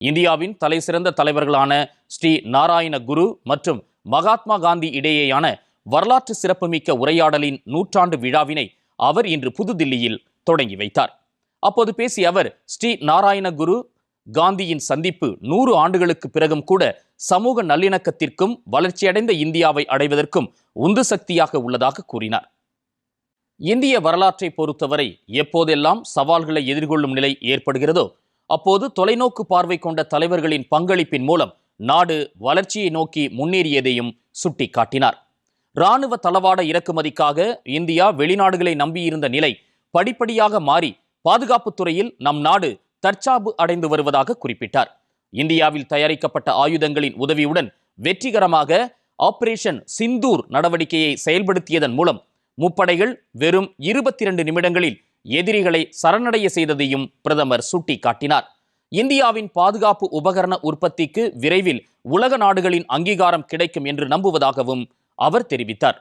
இந்தியாவின் தலைசிறந்த தலைவர்களான ஸ்ரீ நாராயண குரு மற்றும் மகாத்மா காந்தி இடையேயான வரலாற்று சிறப்புமிக்க உரையாடலின் 100ஆண்டு விழாவினை அவர் இன்று புதுதில்லியில் தொடங்கி வைத்தார். அப்போது பேசிய அவர், ஸ்ரீ நாராயண குரு காந்தியின் சந்திப்பு 100 ஆண்டுகளுக்கு பிறகும் கூட சமூக நல்லிணக்கத்திற்கும் வளர்ச்சியடைந்த இந்தியாவை அடைவதற்கும் உந்து சக்தியாக உள்ளதாக கூறினார். இந்திய வரலாற்றை பொறுத்தவரை எப்போதெல்லாம் சவால்களை எதிர்கொள்ளும் நிலை ஏற்படுகிறதோ அப்போது தொலைநோக்கு பார்வை கொண்ட தலைவர்களின் பங்களிப்பின் மூலம் நாடு வளர்ச்சியை நோக்கி முன்னேறியதையும் சுட்டிக்காட்டினார். இராணுவ தளவாட இறக்குமதிக்காக இந்தியா வெளிநாடுகளை நம்பியிருந்த நிலை படிப்படியாக மாறி பாதுகாப்புத் துறையில் நம் நாடு தற்சார்பு அடைந்து வருவதாக குறிப்பிட்டார். இந்தியாவில் தயாரிக்கப்பட்ட ஆயுதங்களின் உதவியுடன் வெற்றிகரமாக ஆபரேஷன் சிந்தூர் நடவடிக்கையை செயல்படுத்தியதன் மூலம் முப்படைகள் வெறும் 22 நிமிடங்களில் எதிரிகளை சரணடைய செய்ததையும் பிரதமர் சுட்டிக்காட்டினார். இந்தியாவின் பாதுகாப்பு உபகரண உற்பத்திக்கு விரைவில் உலக நாடுகளின் அங்கீகாரம் கிடைக்கும் என்று நம்புவதாகவும் அவர் தெரிவித்தார்.